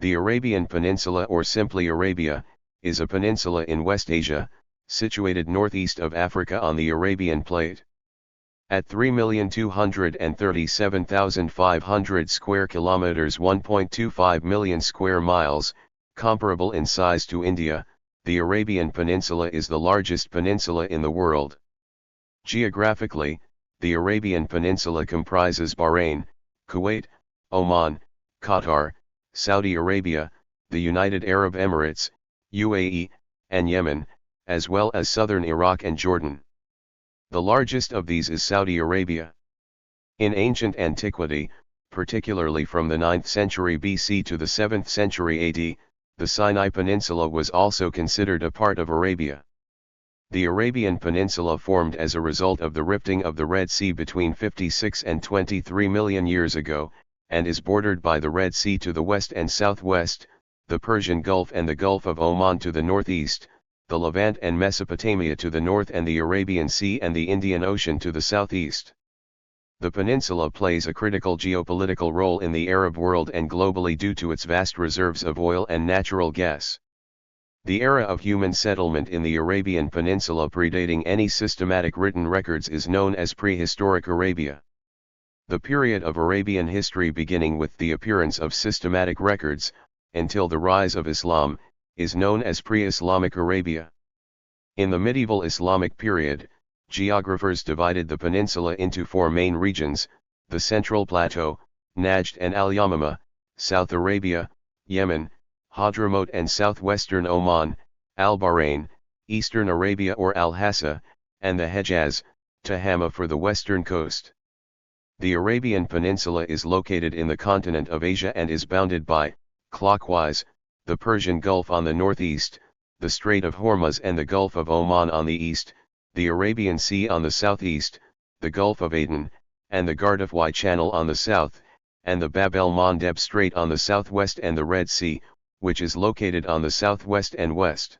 The Arabian Peninsula, or simply Arabia, is a peninsula in West Asia, situated northeast of Africa on the Arabian Plate. At 3,237,500 square kilometers, 1.25 million square miles, comparable in size to India, the Arabian Peninsula is the largest peninsula in the world. Geographically, the Arabian Peninsula comprises Bahrain, Kuwait, Oman, Qatar, Saudi Arabia, the United Arab Emirates, UAE, and Yemen, as well as southern Iraq and Jordan. The largest of these is Saudi Arabia. In ancient antiquity, particularly from the 9th century BC to the 7th century AD, the Sinai Peninsula was also considered a part of Arabia. The Arabian Peninsula formed as a result of the rifting of the Red Sea between 56 and 23 million years ago, and is bordered by the Red Sea to the west and southwest, the Persian Gulf and the Gulf of Oman to the northeast, the Levant and Mesopotamia to the north, and the Arabian Sea and the Indian Ocean to the southeast. The peninsula plays a critical geopolitical role in the Arab world and globally due to its vast reserves of oil and natural gas. The era of human settlement in the Arabian Peninsula, predating any systematic written records, is known as prehistoric Arabia. The period of Arabian history, beginning with the appearance of systematic records, until the rise of Islam, is known as pre-Islamic Arabia. In the medieval Islamic period, geographers divided the peninsula into four main regions: the Central Plateau, Najd and Al-Yamama, South Arabia, Yemen, Hadramaut and southwestern Oman, Al-Bahrain, Eastern Arabia or Al-Hassa, and the Hejaz, Tehama for the western coast. The Arabian Peninsula is located in the continent of Asia and is bounded by, clockwise, the Persian Gulf on the northeast, the Strait of Hormuz and the Gulf of Oman on the east, the Arabian Sea on the southeast, the Gulf of Aden, and the Gulf Channel on the south, and the Bab el-Mandeb Strait on the southwest, and the Red Sea, which is located on the southwest and west.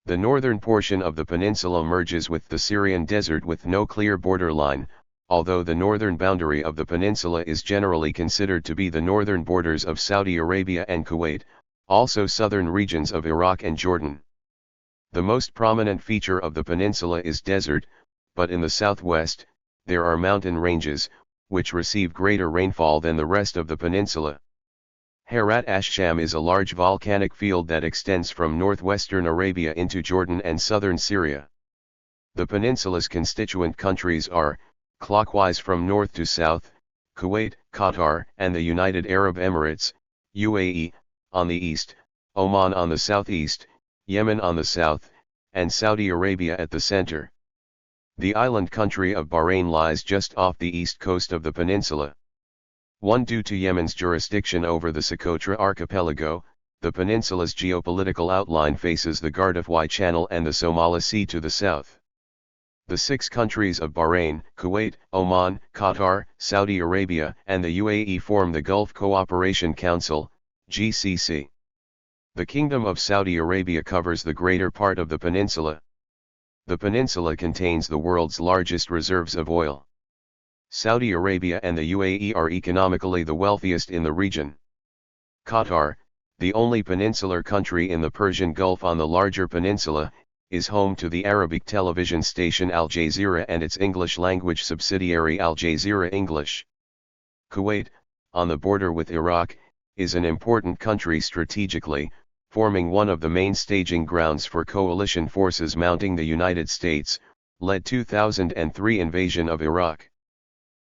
The northern portion of the peninsula merges with the Syrian desert with no clear borderline, although the northern boundary of the peninsula is generally considered to be the northern borders of Saudi Arabia and Kuwait, also southern regions of Iraq and Jordan. The most prominent feature of the peninsula is desert, but in the southwest, there are mountain ranges, which receive greater rainfall than the rest of the peninsula. Herat ash-Sham is a large volcanic field that extends from northwestern Arabia into Jordan and southern Syria. The peninsula's constituent countries are, clockwise from north to south, Kuwait, Qatar, and the United Arab Emirates, UAE, on the east, Oman on the southeast, Yemen on the south, and Saudi Arabia at the center. The island country of Bahrain lies just off the east coast of the peninsula. Due to Yemen's jurisdiction over the Socotra archipelago, the peninsula's geopolitical outline faces the Gulf Channel and the Somali Sea to the south. The six countries of Bahrain, Kuwait, Oman, Qatar, Saudi Arabia, and the UAE form the Gulf Cooperation Council, GCC. The Kingdom of Saudi Arabia covers the greater part of the peninsula. The peninsula contains the world's largest reserves of oil. Saudi Arabia and the UAE are economically the wealthiest in the region. Qatar, the only peninsular country in the Persian Gulf on the larger peninsula, is home to the Arabic television station Al Jazeera and its English-language subsidiary Al Jazeera English. Kuwait, on the border with Iraq, is an important country strategically, forming one of the main staging grounds for coalition forces mounting the United States-led 2003 invasion of Iraq.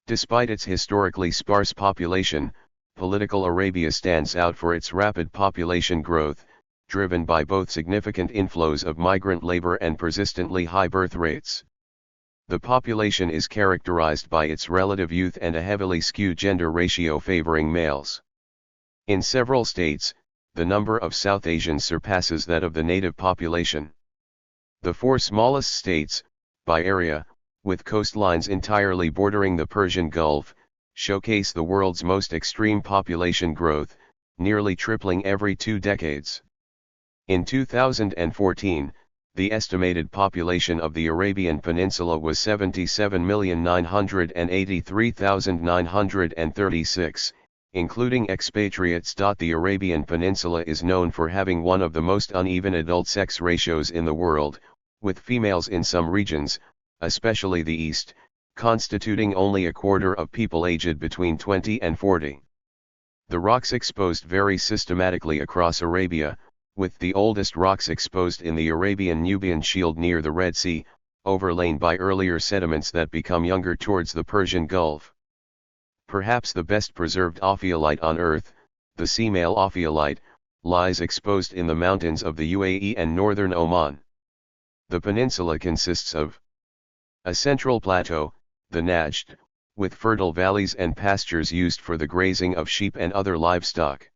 Despite its historically sparse population, political Arabia stands out for its rapid population growth, driven by both significant inflows of migrant labor and persistently high birth rates. The population is characterized by its relative youth and a heavily skewed gender ratio favoring males. In several states, the number of South Asians surpasses that of the native population. The four smallest states, by area, with coastlines entirely bordering the Persian Gulf, showcase the world's most extreme population growth, nearly tripling every 2 decades. In 2014, the estimated population of the Arabian Peninsula was 77,983,936, including expatriates. The Arabian Peninsula is known for having one of the most uneven adult sex ratios in the world, with females in some regions, especially the east, constituting only a quarter of people aged between 20 and 40. The rocks exposed vary systematically across Arabia, with the oldest rocks exposed in the Arabian-Nubian Shield near the Red Sea, overlain by earlier sediments that become younger towards the Persian Gulf. Perhaps the best preserved ophiolite on Earth, the Seamale ophiolite, lies exposed in the mountains of the UAE and northern Oman. The peninsula consists of a central plateau, the Najd, with fertile valleys and pastures used for the grazing of sheep and other livestock.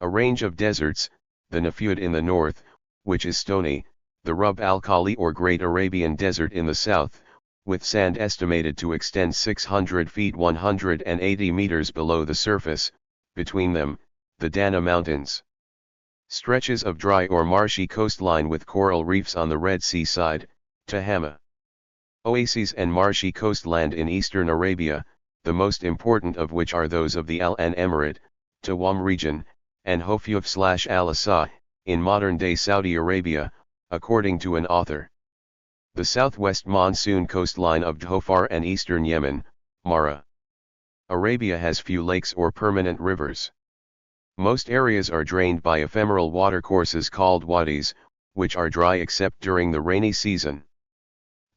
A range of deserts, the Nafud in the north, which is stony, the Rub al-Khali or Great Arabian Desert in the south, with sand estimated to extend 600 feet 180 meters below the surface, between them, the Dana Mountains. Stretches of dry or marshy coastline with coral reefs on the Red Sea side, Tehama. Oases and marshy coastland in eastern Arabia, the most important of which are those of the Al-An Emirate, Tawam region, and Hofuf/Al-Asa, in modern-day Saudi Arabia, according to an author. The southwest monsoon coastline of Dhofar and eastern Yemen, Mara. Arabia has few lakes or permanent rivers. Most areas are drained by ephemeral watercourses called wadis, which are dry except during the rainy season.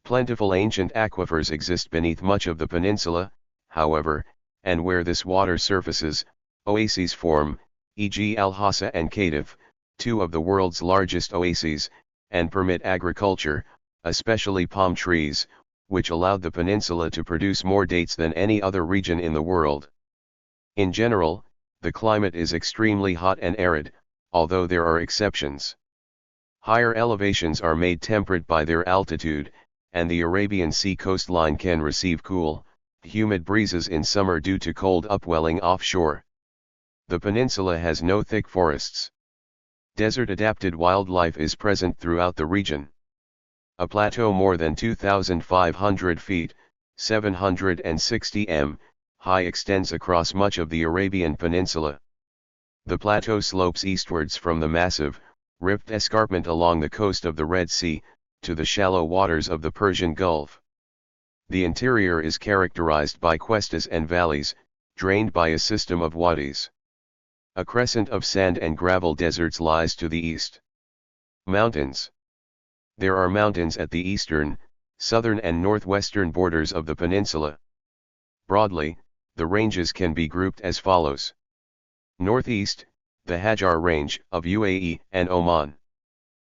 Plentiful ancient aquifers exist beneath much of the peninsula, however, and where this water surfaces, oases form, e.g. Al-Hassa and Katif, two of the world's largest oases, and permit agriculture, especially palm trees, which allowed the peninsula to produce more dates than any other region in the world. In general, the climate is extremely hot and arid, although there are exceptions. Higher elevations are made temperate by their altitude, and the Arabian Sea coastline can receive cool, humid breezes in summer due to cold upwelling offshore. The peninsula has no thick forests. Desert-adapted wildlife is present throughout the region. A plateau more than 2,500 feet, 760 m, high extends across much of the Arabian Peninsula. The plateau slopes eastwards from the massive, rift escarpment along the coast of the Red Sea, to the shallow waters of the Persian Gulf. The interior is characterized by cuestas and valleys, drained by a system of wadis. A crescent of sand and gravel deserts lies to the east. Mountains. There are mountains at the eastern, southern and northwestern borders of the peninsula. Broadly, the ranges can be grouped as follows. Northeast, the Hajar Range of UAE and Oman.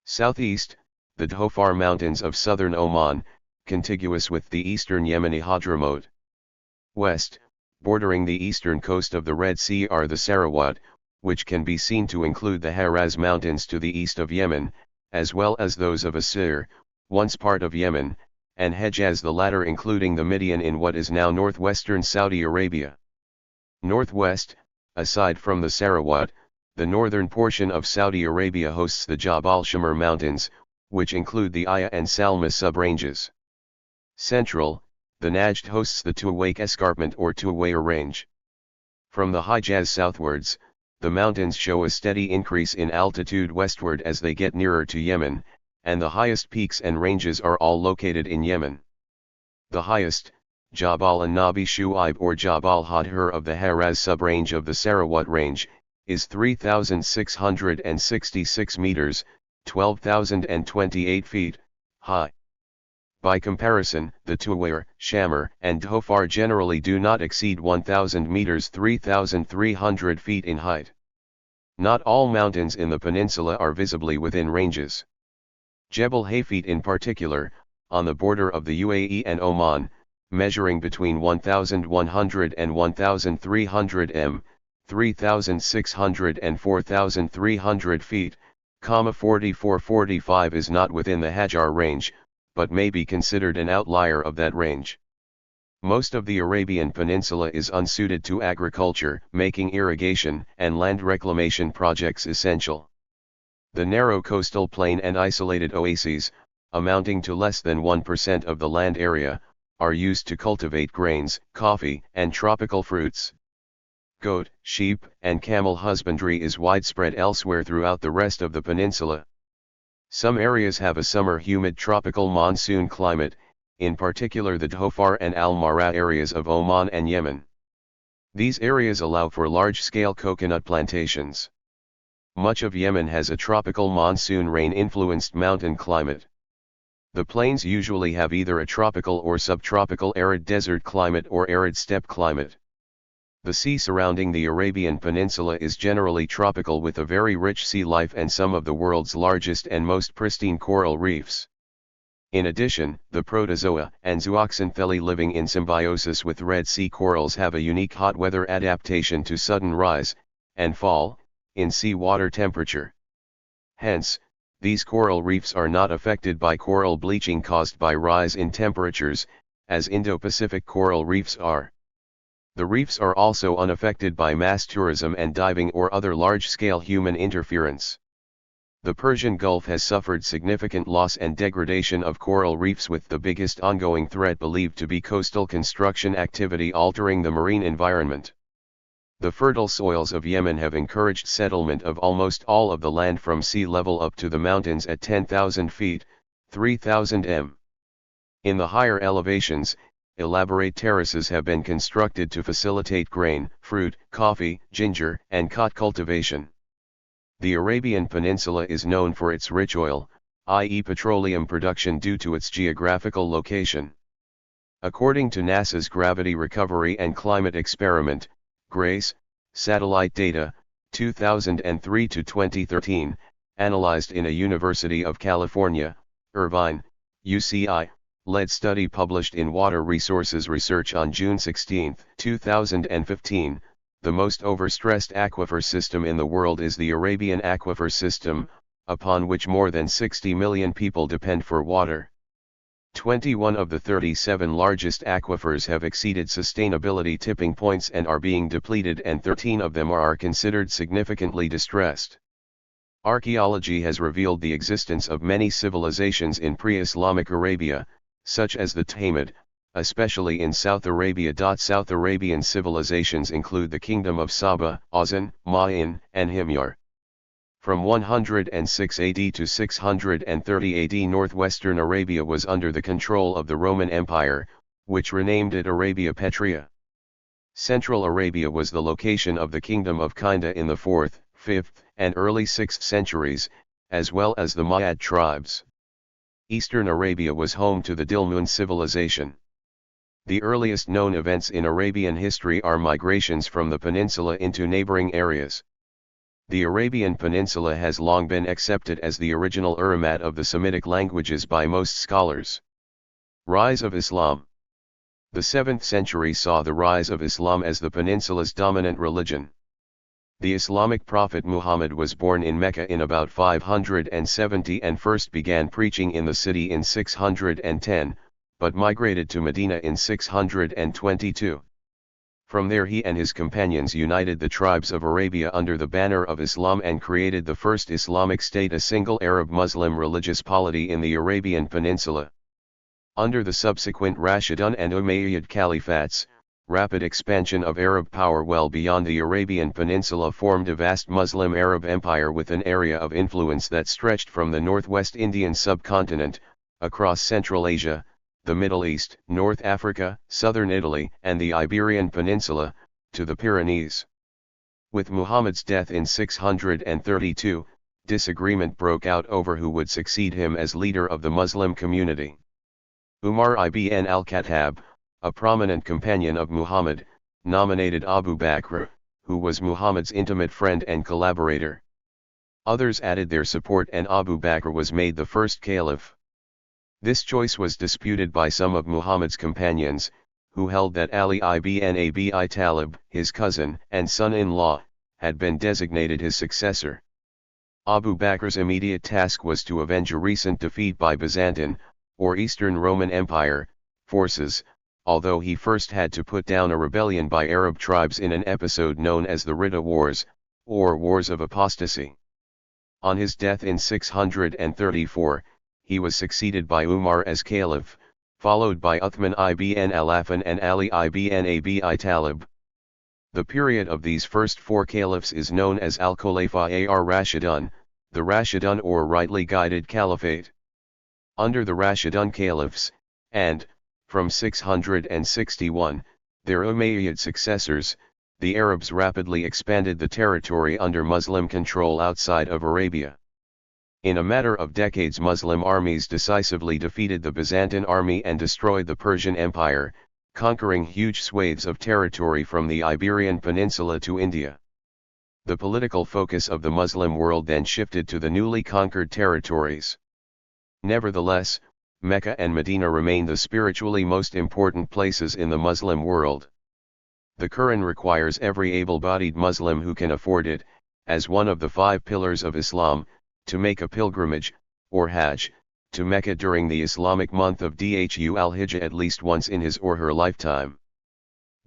Southeast, the Dhofar Mountains of southern Oman, contiguous with the eastern Yemeni Hadramaut. West, bordering the eastern coast of the Red Sea are the Sarawat, which can be seen to include the Haraz Mountains to the east of Yemen, as well as those of Asir, once part of Yemen, and Hejaz, the latter including the Midian in what is now northwestern Saudi Arabia. Northwest, aside from the Sarawat, the northern portion of Saudi Arabia hosts the Jabal Shamar Mountains, which include the Aya and Salma subranges. Central, the Najd hosts the Tuwaiq Escarpment or Tuwaiq Range. From the Hejaz southwards, the mountains show a steady increase in altitude westward as they get nearer to Yemen, and the highest peaks and ranges are all located in Yemen. The highest, Jabal an-Nabi Shu'aib or Jabal Hadhur of the Haraz subrange of the Sarawat range, is 3,666 meters, 12,028 feet, high. By comparison, the Tuwaiq, Shamar, and Dhofar generally do not exceed 1,000 meters 3,300 feet in height. Not all mountains in the peninsula are visibly within ranges. Jebel Hafit in particular, on the border of the UAE and Oman, measuring between 1,100 and 1,300 m, 3,600 and 4,300 feet, 4445 is not within the Hajar range, but may be considered an outlier of that range. Most of the Arabian Peninsula is unsuited to agriculture, making irrigation and land reclamation projects essential. The narrow coastal plain and isolated oases, amounting to less than 1% of the land area, are used to cultivate grains, coffee, and tropical fruits. goat, sheep, and camel husbandry is widespread elsewhere throughout the rest of the peninsula. Some areas have a summer humid tropical monsoon climate, in particular the Dhofar and Al-Mara areas of Oman and Yemen. These areas allow for large-scale coconut plantations. Much of Yemen has a tropical monsoon rain-influenced mountain climate. The plains usually have either a tropical or subtropical arid desert climate or arid steppe climate. The sea surrounding the Arabian Peninsula is generally tropical with a very rich sea life and some of the world's largest and most pristine coral reefs. In addition, the protozoa and zooxanthellae living in symbiosis with Red Sea corals have a unique hot weather adaptation to sudden rise and fall in sea water temperature. Hence, these coral reefs are not affected by coral bleaching caused by rise in temperatures, as Indo-Pacific coral reefs are. The reefs are also unaffected by mass tourism and diving or other large-scale human interference. The Persian Gulf has suffered significant loss and degradation of coral reefs, with the biggest ongoing threat believed to be coastal construction activity altering the marine environment. The fertile soils of Yemen have encouraged settlement of almost all of the land from sea level up to the mountains at 10,000 feet, 3,000 m. In the higher elevations, elaborate terraces have been constructed to facilitate grain, fruit, coffee, ginger, and khat cultivation. The Arabian Peninsula is known for its rich oil, i.e. petroleum production, due to its geographical location. According to NASA's Gravity Recovery and Climate Experiment, GRACE, satellite data, 2003 to 2013, analyzed in a University of California, Irvine, UCI, led study published in Water Resources Research on June 16, 2015, the most overstressed aquifer system in the world is the Arabian Aquifer System, upon which more than 60 million people depend for water. 21 of the 37 largest aquifers have exceeded sustainability tipping points and are being depleted, and 13 of them are considered significantly distressed. Archaeology has revealed the existence of many civilizations in pre-Islamic Arabia, such as the Thamud, especially in South Arabia. South Arabian civilizations include the Kingdom of Saba, Azan, Ma'in, and Himyar. From 106 AD to 630 AD, northwestern Arabia was under the control of the Roman Empire, which renamed it Arabia Petrea. Central Arabia was the location of the Kingdom of Kinda in the 4th, 5th, and early 6th centuries, as well as the Ma'ad tribes. Eastern Arabia was home to the Dilmun civilization. The earliest known events in Arabian history are migrations from the peninsula into neighboring areas. The Arabian Peninsula has long been accepted as the original Urumat of the Semitic languages by most scholars. Rise of Islam. The 7th century saw the rise of Islam as the peninsula's dominant religion. The Islamic prophet Muhammad was born in Mecca in about 570 and first began preaching in the city in 610, but migrated to Medina in 622. From there he and his companions united the tribes of Arabia under the banner of Islam and created the first Islamic state, a single Arab-Muslim religious polity in the Arabian Peninsula. Under the subsequent Rashidun and Umayyad caliphates, rapid expansion of Arab power well beyond the Arabian Peninsula formed a vast Muslim Arab empire with an area of influence that stretched from the northwest Indian subcontinent, across Central Asia, the Middle East, North Africa, southern Italy, and the Iberian Peninsula, to the Pyrenees. With Muhammad's death in 632, disagreement broke out over who would succeed him as leader of the Muslim community. Umar ibn al-Khattab, a prominent companion of Muhammad, nominated Abu Bakr, who was Muhammad's intimate friend and collaborator. Others added their support and Abu Bakr was made the first caliph. This choice was disputed by some of Muhammad's companions, who held that Ali ibn Abi Talib, his cousin and son-in-law, had been designated his successor. Abu Bakr's immediate task was to avenge a recent defeat by Byzantine, or Eastern Roman Empire, forces, although he first had to put down a rebellion by Arab tribes in an episode known as the Ridda Wars, or Wars of Apostasy. On his death in 634, he was succeeded by Umar as caliph, followed by Uthman ibn Affan and Ali ibn Abi Talib. The period of these first four caliphs is known as Al-Khulafa ar-Rashidun, the Rashidun or rightly guided caliphate. Under the Rashidun caliphs, and, from 661, their Umayyad successors, the Arabs rapidly expanded the territory under Muslim control outside of Arabia. In a matter of decades, Muslim armies decisively defeated the Byzantine army and destroyed the Persian Empire, conquering huge swathes of territory from the Iberian Peninsula to India. The political focus of the Muslim world then shifted to the newly conquered territories. Nevertheless, Mecca and Medina remain the spiritually most important places in the Muslim world. The Quran requires every able-bodied Muslim who can afford it, as one of the 5 pillars of Islam, to make a pilgrimage, or Hajj, to Mecca during the Islamic month of Dhul al-Hijjah at least once in his or her lifetime.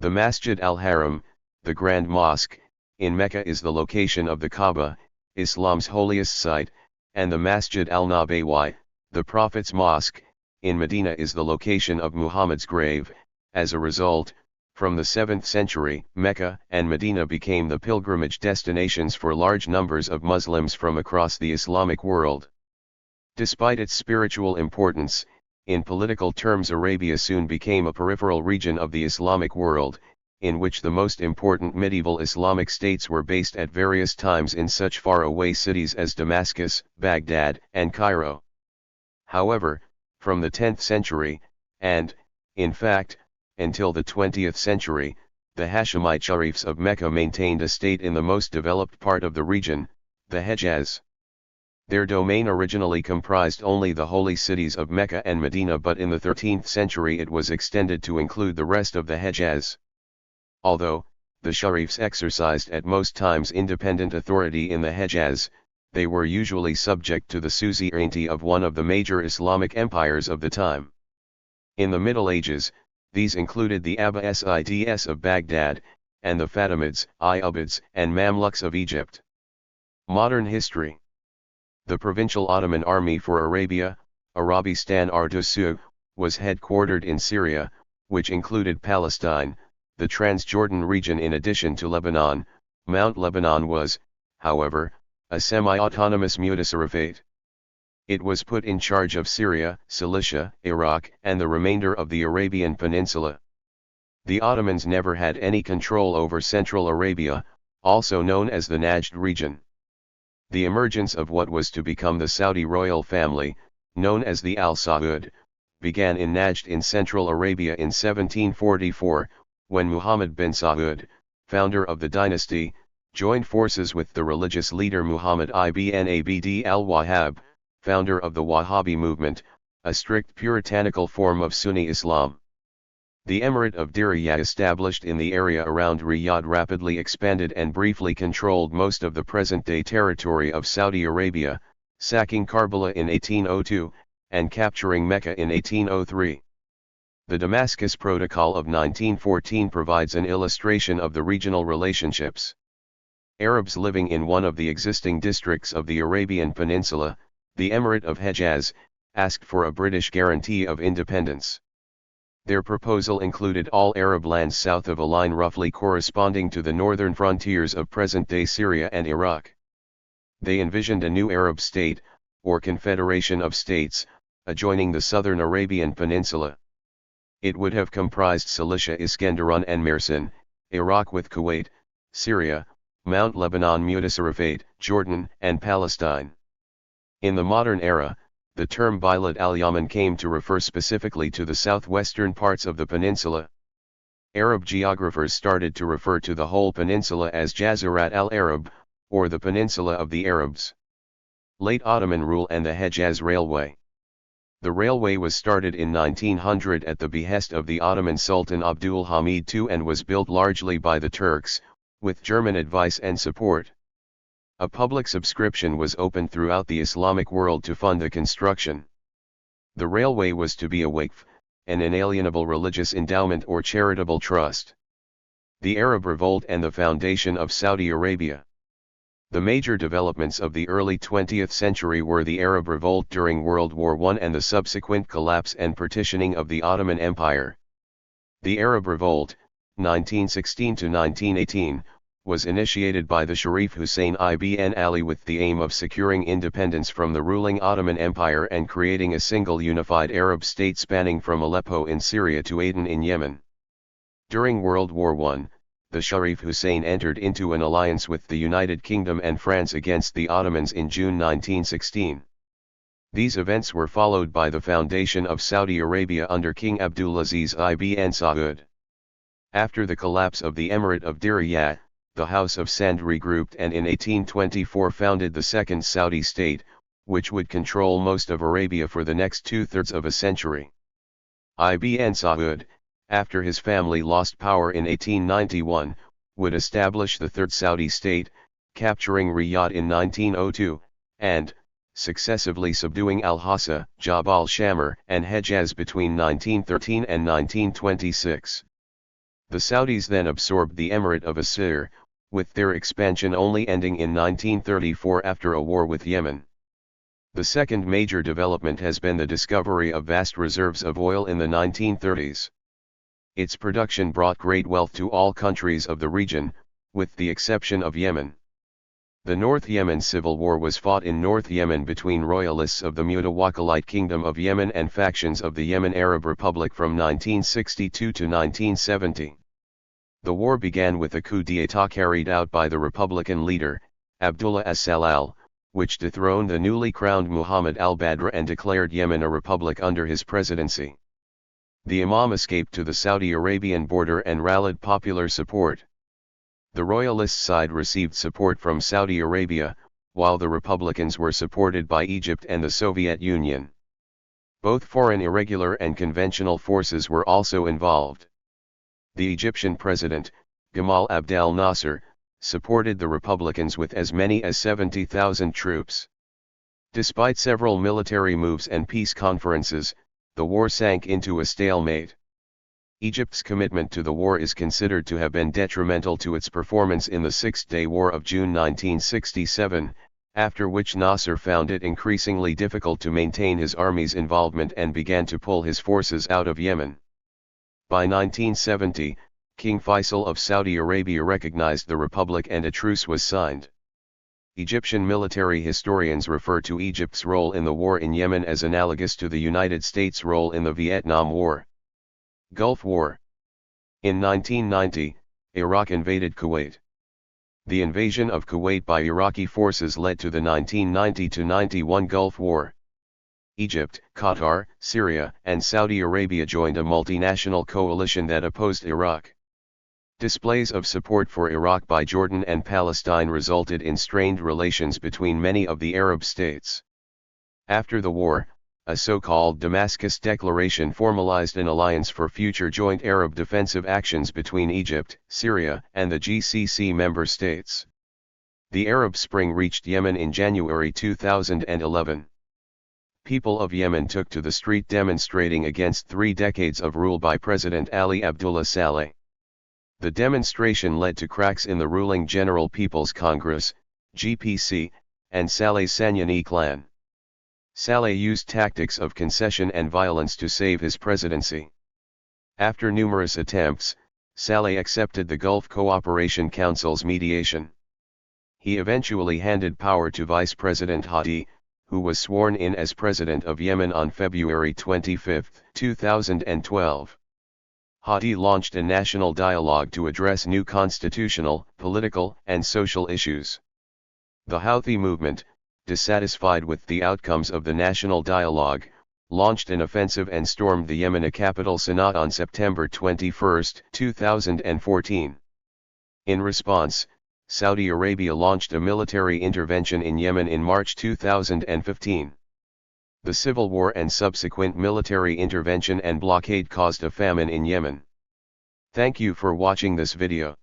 The Masjid al-Haram, the Grand Mosque, in Mecca is the location of the Kaaba, Islam's holiest site, and the Masjid al-Nabawi, the Prophet's Mosque, in Medina is the location of Muhammad's grave. As a result, from the 7th century, Mecca and Medina became the pilgrimage destinations for large numbers of Muslims from across the Islamic world. Despite its spiritual importance, in political terms Arabia soon became a peripheral region of the Islamic world, in which the most important medieval Islamic states were based at various times in such far-away cities as Damascus, Baghdad, and Cairo. However, from the 10th century, and, in fact, until the 20th century, the Hashemite Sharifs of Mecca maintained a state in the most developed part of the region, the Hejaz. Their domain originally comprised only the holy cities of Mecca and Medina, but in the 13th century it was extended to include the rest of the Hejaz. Although, the Sharifs exercised at most times independent authority in the Hejaz, they were usually subject to the suzerainty of one of the major Islamic empires of the time. In the Middle Ages, these included the Abbasids of Baghdad, and the Fatimids, Ayyubids, and Mamluks of Egypt. Modern history. The Provincial Ottoman Army for Arabia, Arabistan Ardusu, was headquartered in Syria, which included Palestine, the Transjordan region in addition to Lebanon. Mount Lebanon was, however, a semi-autonomous mutasarrifate. It was put in charge of Syria, Cilicia, Iraq, and the remainder of the Arabian Peninsula. The Ottomans never had any control over Central Arabia, also known as the Najd region. The emergence of what was to become the Saudi royal family, known as the Al Saud, began in Najd in Central Arabia in 1744, when Muhammad bin Saud, founder of the dynasty, joined forces with the religious leader Muhammad ibn Abd al-Wahhab, founder of the Wahhabi movement, a strict puritanical form of Sunni Islam. The Emirate of Diriyah, established in the area around Riyadh, rapidly expanded and briefly controlled most of the present-day territory of Saudi Arabia, sacking Karbala in 1802, and capturing Mecca in 1803. The Damascus Protocol of 1914 provides an illustration of the regional relationships. Arabs living in one of the existing districts of the Arabian Peninsula, the Emirate of Hejaz, asked for a British guarantee of independence. Their proposal included all Arab lands south of a line roughly corresponding to the northern frontiers of present-day Syria and Iraq. They envisioned a new Arab state, or confederation of states, adjoining the southern Arabian Peninsula. It would have comprised Cilicia, Iskenderun and Mersin, Iraq with Kuwait, Syria, Mount Lebanon Mutasarrifate, Jordan, and Palestine. In the modern era, the term Bilad al-Yaman came to refer specifically to the southwestern parts of the peninsula. Arab geographers started to refer to the whole peninsula as Jazirat al-Arab, or the Peninsula of the Arabs. Late Ottoman rule and the Hejaz Railway. The railway was started in 1900 at the behest of the Ottoman Sultan Abdul Hamid II and was built largely by the Turks, with German advice and support. A public subscription was opened throughout the Islamic world to fund the construction. The railway was to be a waqf, an inalienable religious endowment or charitable trust. The Arab Revolt and the foundation of Saudi Arabia. The major developments of the early 20th century were the Arab Revolt during World War I and the subsequent collapse and partitioning of the Ottoman Empire. The Arab Revolt, 1916 to 1918, was initiated by the Sharif Hussein ibn Ali with the aim of securing independence from the ruling Ottoman Empire and creating a single unified Arab state spanning from Aleppo in Syria to Aden in Yemen. During World War I, the Sharif Hussein entered into an alliance with the United Kingdom and France against the Ottomans in June 1916. These events were followed by the foundation of Saudi Arabia under King Abdulaziz ibn Saud. After the collapse of the Emirate of Diriyah, the House of Sand regrouped and in 1824 founded the Second Saudi State, which would control most of Arabia for the next two-thirds of a century. Ibn Saud, after his family lost power in 1891, would establish the Third Saudi State, capturing Riyadh in 1902, and, successively subduing Al-Hassa, Jabal Shamr, and Hejaz between 1913 and 1926. The Saudis then absorbed the Emirate of Asir, with their expansion only ending in 1934 after a war with Yemen. The second major development has been the discovery of vast reserves of oil in the 1930s. Its production brought great wealth to all countries of the region, with the exception of Yemen. The North Yemen Civil War was fought in North Yemen between royalists of the Mutawakkilite Kingdom of Yemen and factions of the Yemen Arab Republic from 1962 to 1970. The war began with a coup d'état carried out by the Republican leader, Abdullah as-Salal, which dethroned the newly crowned Muhammad al-Badr and declared Yemen a republic under his presidency. The Imam escaped to the Saudi Arabian border and rallied popular support. The royalist side received support from Saudi Arabia, while the Republicans were supported by Egypt and the Soviet Union. Both foreign irregular and conventional forces were also involved. The Egyptian president, Gamal Abdel Nasser, supported the Republicans with as many as 70,000 troops. Despite several military moves and peace conferences, the war sank into a stalemate. Egypt's commitment to the war is considered to have been detrimental to its performance in the Six-Day War of June 1967, after which Nasser found it increasingly difficult to maintain his army's involvement and began to pull his forces out of Yemen. By 1970, King Faisal of Saudi Arabia recognized the republic and a truce was signed. Egyptian military historians refer to Egypt's role in the war in Yemen as analogous to the United States' role in the Vietnam War. Gulf War. In 1990, Iraq invaded Kuwait. The invasion of Kuwait by Iraqi forces led to the 1990-91 Gulf War. Egypt, Qatar, Syria, and Saudi Arabia joined a multinational coalition that opposed Iraq. Displays of support for Iraq by Jordan and Palestine resulted in strained relations between many of the Arab states. After the war, a so-called Damascus Declaration formalized an alliance for future joint Arab defensive actions between Egypt, Syria, and the GCC member states. The Arab Spring reached Yemen in January 2011. People of Yemen took to the street demonstrating against 3 decades of rule by President Ali Abdullah Saleh. The demonstration led to cracks in the ruling General People's Congress, GPC, and Saleh's Sanyani clan. Saleh used tactics of concession and violence to save his presidency. After numerous attempts, Saleh accepted the Gulf Cooperation Council's mediation. He eventually handed power to Vice President Hadi, who was sworn in as President of Yemen on February 25, 2012. Hadi launched a national dialogue to address new constitutional, political, and social issues. The Houthi movement, dissatisfied with the outcomes of the national dialogue, launched an offensive and stormed the Yemeni capital Sana'a on September 21, 2014. In response, Saudi Arabia launched a military intervention in Yemen in March 2015. The civil war and subsequent military intervention and blockade caused a famine in Yemen. Thank you for watching this video.